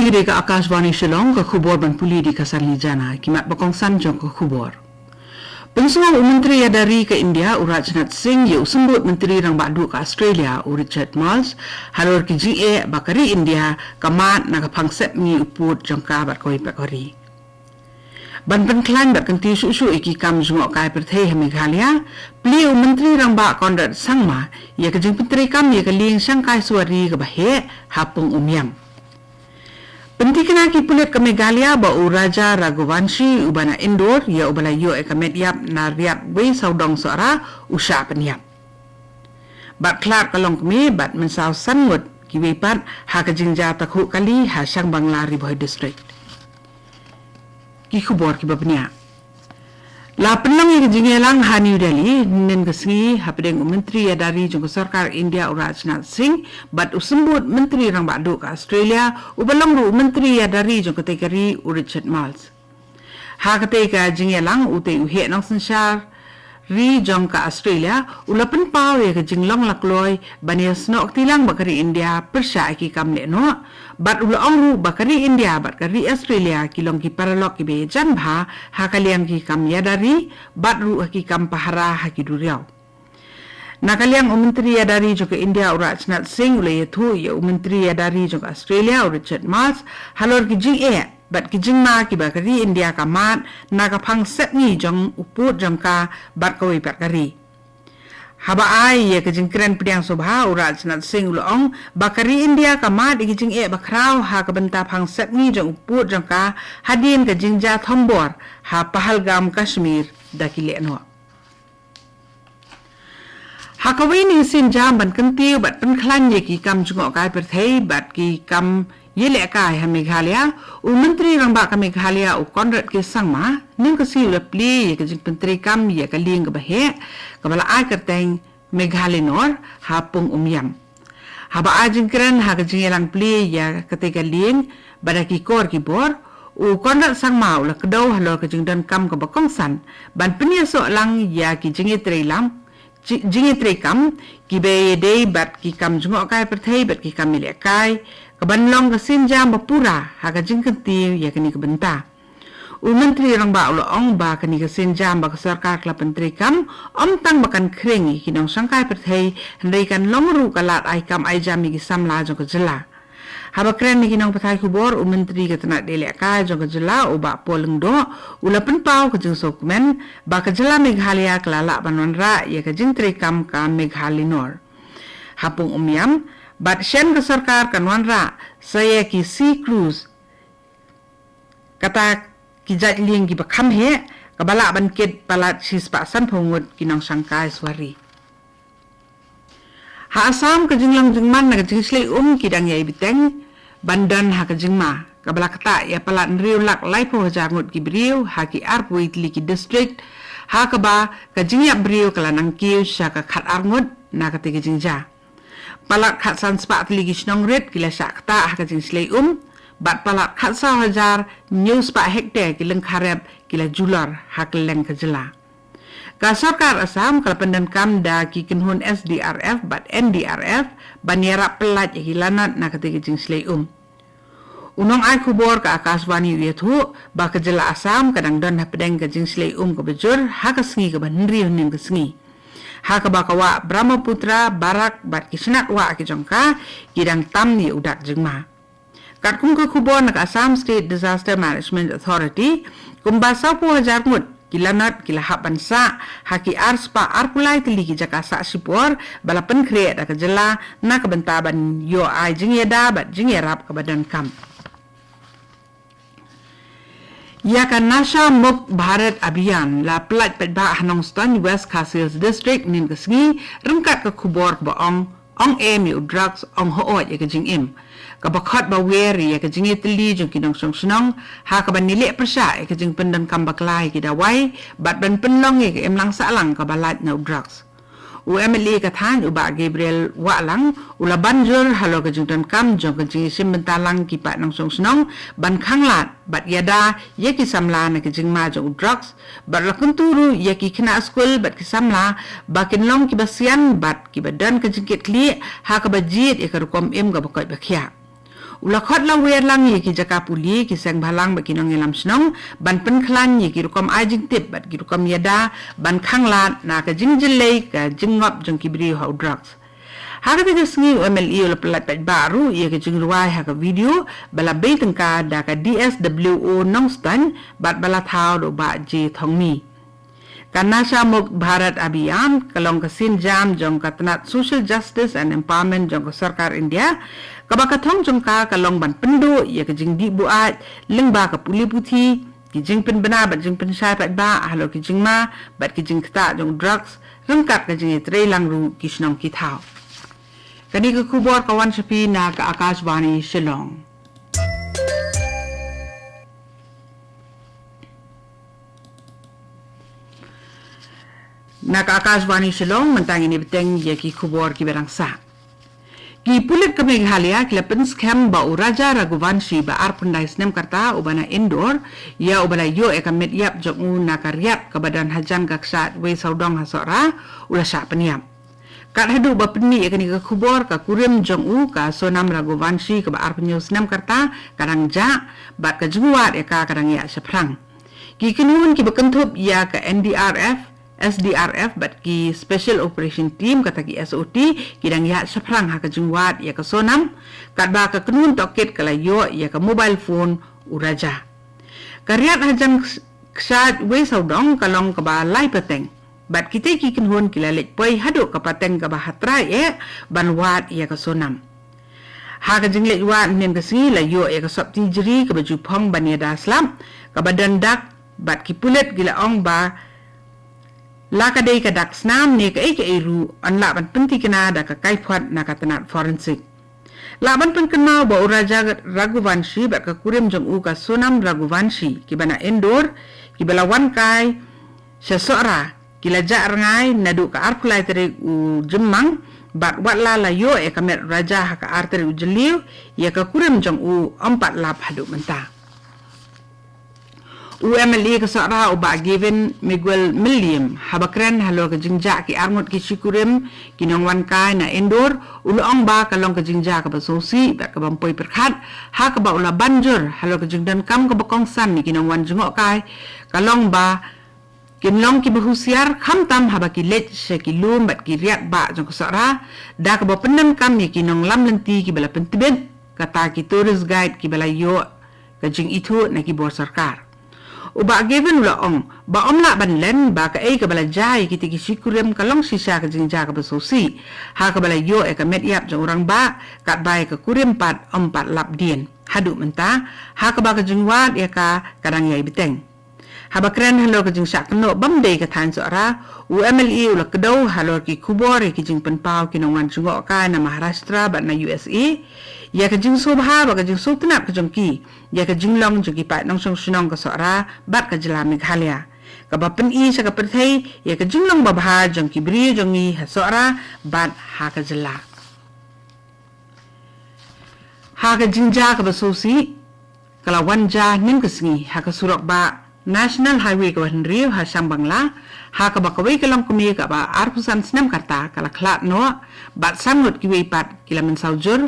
gede ka Akashvani Shillong ka khubor ban puli di kasarli jana kimat bakongsan jong ka khubor. Pensuang Menteri dari ke India Rajnath Singh ye usembut Menteri rang badu ke Australia Richard Marles halor ki GA bakari India kamat na ka pangset ni uput jong ka bat koi pakori. Ban penklan bat kanti su iki kam jungok kai perthei Meghalaya pli Menteri rang ba kondat sangma ye ka jing Menteri kam ye ka ling sangkai suari ke bahe hapung umyam. Pentikna ki pulit ke Meghalaya ba Raja Raghuvanshi ubana indoor ya ubala yo ekamet yap na riap we saudong suara usha penyap. Bat klar kalong kami bat mensaw sangut ki wepat ha ka jingja takhu kali ha sang Bangla Riboy district. Ki khubor ki babnya. La penlang yang jingelang ha New Delhi nen kesngi ha pedeng Menteri dari jung Sarkar India Rajnath Singh bat usembut Menteri rang badu ke Australia ubalong ru Menteri dari jung kategori Richard Marles. Ha kateka jingelang ute uhe nang sensar ri jong ka Australia ulapen pau ye ke jinglong lakloi bania snok tilang bakari India persya ki kamle no bat ulong ru bakari India bat kari Australia kilong ki paralok ki be janbha ha kaliang ki kam yadari bat ru ki kam pahara ha ki duriau nakaliang Menteri dari jong ke India Rajnath Singh ule yethu ye Menteri dari jong Australia Richard Marles halor ki jing bat ki jingma ki bakari India kamat naga pangset ni jong uput jong ka bat koi bakari haba ai ye ki jingkren pediang sobha Rajnath Singh ulong bakari India kamat ki jing bakrau ha ka benta pangset ni jong uput jong ka hadin ka jingja thombor ha Pahalgam Kashmir dakile no ha kawini sin jam ban kanti bat penklan ye ki kam jong kai perthei bat ki kam ye le kai ha Meghalaya Menteri rang ba ka Meghalaya konrat ke sangma ning ka si le pli ye ka jing Menteri kam ye ka ling ka bahe ka bala ai ka teng Meghalaya nor ha pung umyam ha ba ajing kran ha ka jing lang pli ya ka te ka ling bada ki kor ki bor konrat sangma ula ka daw halor ka jing dan kam ka bakongsan ban penia so lang ya ki jing tre lam jing tre kam ki be dei bat ki kam jungok kai perthei bat ki kam le kai kabanlong ka sinjam bapura ha ka jingkenti ya kani ka benta Menteri rang ba ulong ba kani ka sinjam ba ka sarkar kla Menteri kam tang bakan krengi kinong sangkai perthei hendai kan longru kalat ai kam ai jami ki samla jong ka jela ha ba kren ni kinong pathai kubor Menteri ka tanak dele ka jong ka jela ba poleng do ulapen pau ka jing sokmen ba ka jela Meghalaya klala banwanra ya ka jingtri kam ka Meghalaya nor hapung umyam bat shen ke sarkar kanwanra saya ki sea cruise kata ki jatling ki bakham he kabala banket palat sispa san phongut kinong sangkai swari ha asam ke jinglang jingman na ke jinglei kidang yai biteng bandan ha ke jingma kabala kata ya palat nriu lak laipo jangut ki briu ha ki arpui tli ki district ha ka ba ke jingyap briu kala nang kiu sha ka khat arngut na ka te ke jingja palak khat san spak ligi snong red kila sakta ha ka jing slei bat palak khat sa hajar new spak hekte kileng kharep kila jular ha keleng ka jela ka sarkar asam kala pendan kam da ki kinhun SDRF bat NDRF baniara pelat hilanat na ka te jing slei unong ai khubor ka Akashvani yethu ba ka jela asam kadang don ha pedeng ka jing slei ka bejur ha ka sngi ka banri ning ka sngi ha ka bakawa Brahmaputra barak bat kisnak wa ki jongka kidang tam ni udak jengma kat kum ka khubor nak Assam State Disaster Management Authority kumba 10,000 mut kilanat kila hapansa haki arspa arpulai tili ki jakasa sipor balapen kre da ka jela na ka bentaban yo ai jingyeda bat jingyerap ka badan kam या का नशा मुक्त भारत अभियान ला प्लट पेटबा हनोंस्टन वेस्ट खासी डिस्ट्रिक्ट निन कसगी रंगkat ka khubor ba ong em yu drugs ong ho ya ka jing im ka bakhat ba wer ya ka jing itli jong kinong song snong ha ka ban nile persya ya ka jing pendan kam baklai ki dawai bat ban penlong ya ka em lang sa lang ka balat na drugs UMLA ka than uba Gabriel walang ulaban jur halo ka jington kam jong ka jing simbentalang ki pa nang song snong ban khanglat bat yada ye ki samla na ka jing ma jong drugs bat lakun turu ye ki khna school bat ki samla bakin long ki basian bat ki badan ka jing kli ha ka bajit e ka rukom em ga bakoi bakhya Ulakot la wer lang ye ki jaka puli ki seng balang ba kinong ngelam snong ban pen khlan ye ki rukom ajing tip bat ki rukom yada ban khanglat na ka jingjilei ka jingop jong ki bri how drugs. Haga tiga sengi MLE ula pelat pat baru ye ke jingruai haga video bala bei tengka da ka DSWO nongstan bat bala thau do ba je thongmi. Kanasha Muk Bharat Abhiyan kalong kasin jam jong katanat social justice and empowerment jong sarkar India kabakathong jong ka kalong ban pendu ye ke jing di buat lengba ka puli puthi ki jing pen bana bat jing pen sai pat ba halo ki jing ma bat ki jing kta jong drugs rengkat ka jing tre lang ru ki snong ki thau kani ke kubor kawan sepi na ka Akashvani Shillong. Nak Akashvani Shillong mentang ini beteng ye ki kubor ki berangsa. Ki pulit ke Meghalaya ki lepen scam ba Raja Raghuvanshi ba arpundai snem karta ubana indoor ya ubala yo ekamet yap jongu nakaryat ke badan hajan gaksat we saudong hasora ula sya peniam. Kat hadu ba peni ekani ke kubor ka kurim jongu ka sonam Raghuvanshi ke ba arpunyo snem karta kadang ja bat ke jengwat eka kadang ya seprang. Ki kenun ki bekentup ya ke NDRF SDRF bat ki Special Operation Team kata ki SOT kidang ya seprang ha ka jingwat ya ka sonam kat ba ka kenun toket kala yo ya ka mobile phone uraja karyat hajan ksat we saudong kalong ka ba lai pateng bat kita ki kenun kila lek poi hadu ka pateng ka ba hatra ye banwat ya ka sonam ha ka jinglek wa nen ka si la yo ya ka sop ti jeri ka baju phong ban ya daslam ka badan dak bat ki pulet gila ong ba Lakadai ka dak snam ne ka eke eru an laban penti kena da ka kaiphat na katanat forensik. Laban pen kenal ba Raja Raghuvanshi ba ka kurim jong u ka sonam Raghuvanshi ki bana endor ki balawan kai sesora ki laja rangai nadu ka arpulai tere u jemang bat watla la yo e kamet raja ha ka artere u jeliu ya ka kurim jong u 4 lap hadu mentah. UMLE ke sara uba given Miguel Milliam habakren halo ke jingja ki armut ki syukurim ki nongwan kai na endor ulong ba kalong ke jingja ke basosi tak ke bampoi perkhat ha ke ba ula banjur halo ke jingdan kam ke bakongsan ni ki nongwan jengok kai kalong ba kinlong ki bahusiar kham tam haba ki lech se ki lum bat ki riat ba jong ke sara da ke ba penem kam ni ki nong lam lenti ki bala pentibet kata ki tourist guide ki bala yo ke jing itu na ki bor sarkar uba given ula ong ba omla ban len ba ka e ka bala jai ki tiki syukurim kalong sisa ka jingja ka basosi ha ka bala yo e ka met yap jong orang ba kat bai ka kurim 4 lap dien hadu menta ha ka ba ka jingwat ya ka kadang yai beteng ha ba kren halo ka jing sak no bamde ka than sora UMLE ula kedau halo ki kubor ki jing penpau ki nongwan jungo ka na Maharashtra ba na USA ya ka jing sobha ba ka jing sultanat ka jongki ya ka jing long jongki pat nong song sunong ka sora bat ka jela Meghalaya ka ba pen i sa ka perthai ya ka jing long ba bha jongki bri jongi ha sora bat ha ka jela ha ka jingja ka basosi kala wanja nin ka singi ha ka surok ba National Highway ka Rio ha sang Bangla ha ka ba kawai kalong kumi ka ba arpusan snam karta kala klat no bat sangot ki wei pat kila men saujur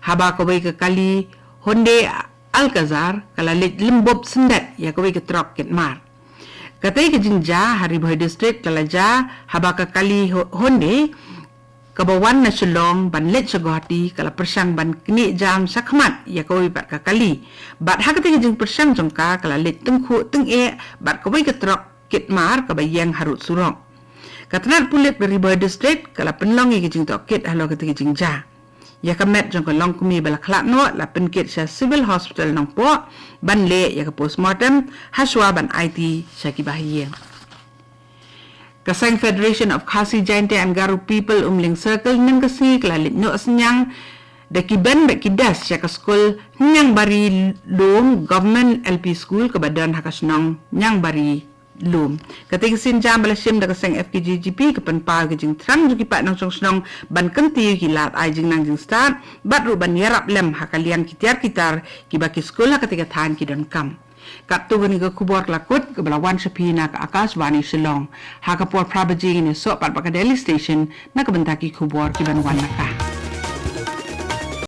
ha ba kawai ka kali Honde Alcazar kala lek limbob sendat ya kawai ka trok ket mar katai ka jingja hari boy district kala ja ha ba ka kali Honde kabawan na Shillong ban let sagoti kala persang ban kini jam sakmat ya kawai bat ka kali bat ha ka jing persang jongka kala let tengku teng e bat kawai ka trok ket mar ka bayang harut surong katanat pulit dari boy district kala penlong ke jing toket halo ka jing ja ya ka met jong ka long kumi bala khlak no la penket sa civil hospital nong po ban le ya ka postmortem haswa ban IT sa ki bahiye Kasang Federation of Khasi Jainte and Garu People Umling Circle ning kasi klalit no asnyang daki ben bekidas ya ka school nyang bari lum government LP school ka badan hakasnong nyang bari lum kating sin jam bala sim da kasang FKGGP ka panpa ka jing trang juki pa nang song ban kanti ki lat ai jing nang jing start bat ru ban yarap lem hakalian kitar ki baki school ka tiga than ki don kam kat tu gani ka kubor lakut ke belawan sepina ka Akashvani Shillong ha ka por prabaji ni so pat Daily Station na ka bentaki kubor ki banwan naka